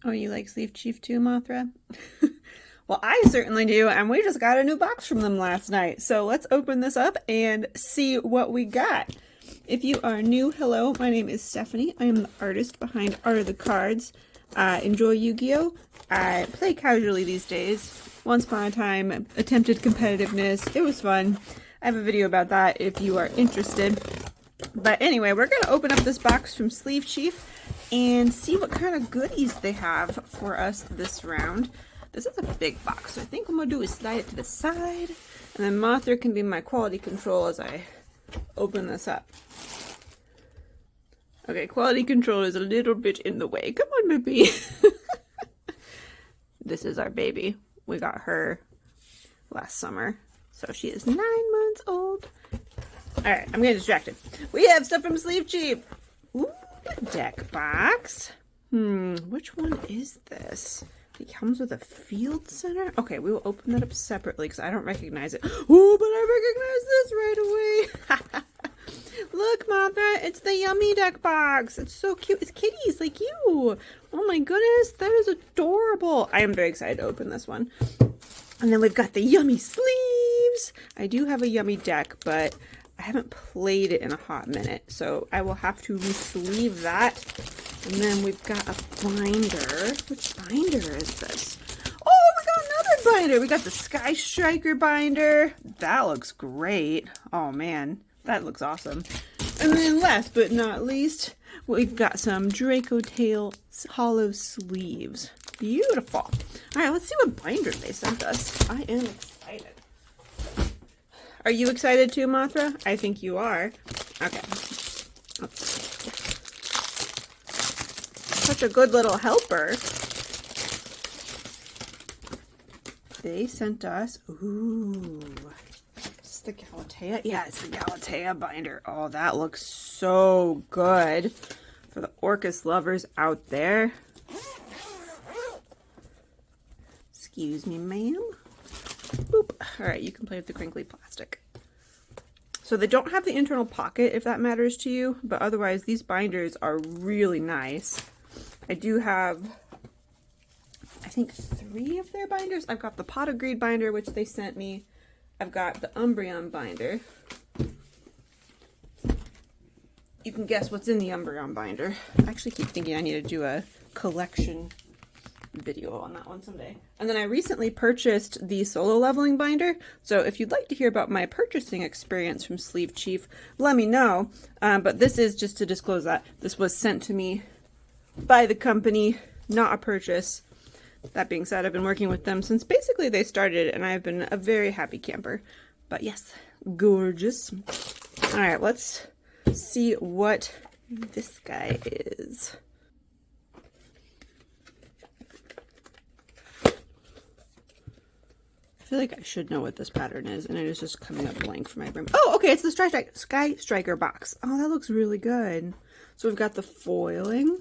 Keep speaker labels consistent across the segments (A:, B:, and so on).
A: Oh, you like SleeveChief too, Mothra? Well, I certainly do, and we just got a new box from them last night. So let's open this up and see what we got. If you are new, hello, my name is Stephanie. I am the artist behind Art of the Cards. I enjoy Yu-Gi-Oh! I play casually these days. Once upon a time, attempted competitiveness. It was fun. I have a video about that if you are interested. But anyway, we're going to open up this box from SleeveChief and see what kind of goodies they have for us this round. This is a big box, so I think what I'm going to do is slide it to the side, and then Mothra can be my quality control as I open this up. Okay, quality control is a little bit in the way. Come on, baby. This is our baby. We got her last summer, so she is 9 months old. Alright, I'm getting distracted. We have stuff from SleeveChief. Ooh, deck box. Which one is this? It comes with a field center. Okay, we will open that up separately because I don't recognize it. Oh, but I recognize this right away. Look, Mothra, it's the Yummy deck box. It's so cute. It's kitties like you. Oh my goodness, that is adorable. I am very excited to open this one. And then we've got the Yummy sleeves. I do have a Yummy deck, but I haven't played it in a hot minute, so I will have to re-sleeve that. And then we've got a binder. Which binder is this? Oh, we got another binder. We got the Sky Striker binder. That looks great. Oh man, that looks awesome. And then last but not least, we've got some Draco Tail hollow sleeves. Beautiful. All right, let's see what binder they sent us. I am excited. Are you excited too, Mothra? I think you are. Okay. Let's see. Such a good little helper. They sent us, ooh, is this the Galatea? Yeah, it's the Galatea binder. Oh, that looks so good for the Orcus lovers out there. Excuse me, ma'am. Boop. All right, you can play with the crinkly plastic. So they don't have the internal pocket, if that matters to you, but otherwise these binders are really nice. I do have, I think, 3 of their binders. I've got the Pot of Greed binder, which they sent me. I've got the Umbreon binder. You can guess what's in the Umbreon binder. I actually keep thinking I need to do a collection video on that one someday. And then I recently purchased the solo leveling binder, so if you'd like to hear about my purchasing experience from SleeveChief, let me know. But this is just to disclose that this was sent to me by the company, not a purchase. That being said, I've been working with them since basically they started, and I've been a very happy camper. But yes, gorgeous. All right, let's see what this guy is. I feel like I should know what this pattern is, and it is just coming up blank for my brain. Oh, okay, it's the Sky Striker box. Oh, that looks really good. So we've got the foiling.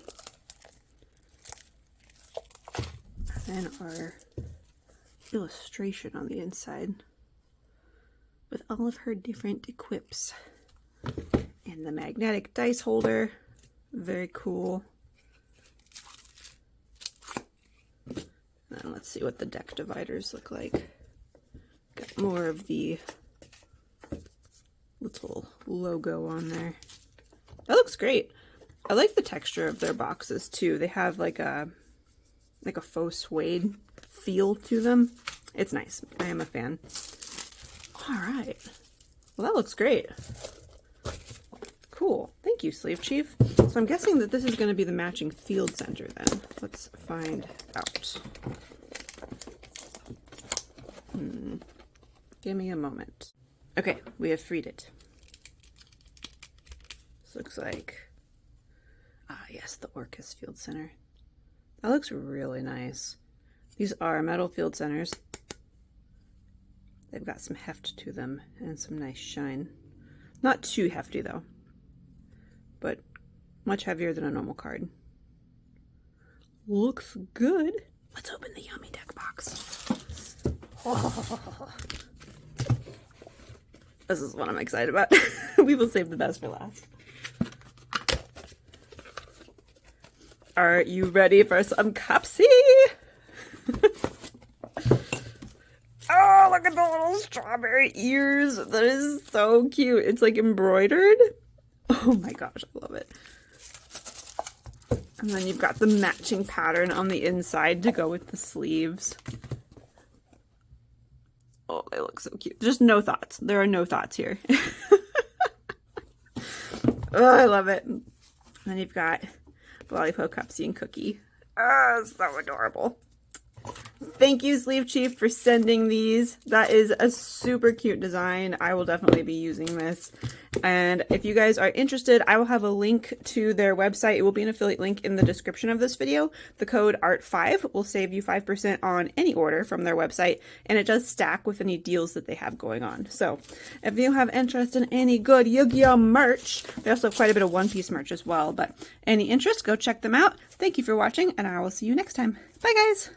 A: And our illustration on the inside with all of her different equips. And the magnetic dice holder. Very cool. Now let's see what the deck dividers look like. Got more of the little logo on there. That looks great. I like the texture of their boxes too. They have like a faux suede feel to them. It's nice. I am a fan. All right. Well, that looks great. Cool. Thank you, SleeveChief. So I'm guessing that this is going to be the matching field center then. Let's find out. Give me a moment. Okay, we have freed it. This looks like, yes, the Orcus field center. That looks really nice. These are metal field centers. They've got some heft to them and some nice shine. Not too hefty though, but much heavier than a normal card. Looks good. Let's open the Yummy deck box. Oh. This is what I'm excited about. We will save the best for last. Are you ready for some Cupsy? Oh, look at the little strawberry ears. That is so cute. It's like embroidered. Oh my gosh, I love it. And then you've got the matching pattern on the inside to go with the sleeves. Oh, they look so cute. Just no thoughts. There are no thoughts here. Oh, I love it. And then you've got Lollipop, Cupsy, and Cookie. Oh, so adorable. Thank you, SleeveChief, for sending these. That is a super cute design. I will definitely be using this. And if you guys are interested, I will have a link to their website. It will be an affiliate link in the description of this video. The code ART5 will save you 5% on any order from their website, and it does stack with any deals that they have going on. So if you have interest in any good Yu-Gi-Oh merch, they also have quite a bit of One Piece merch as well, but any interest, go check them out. Thank you for watching, and I will see you next time. Bye, guys!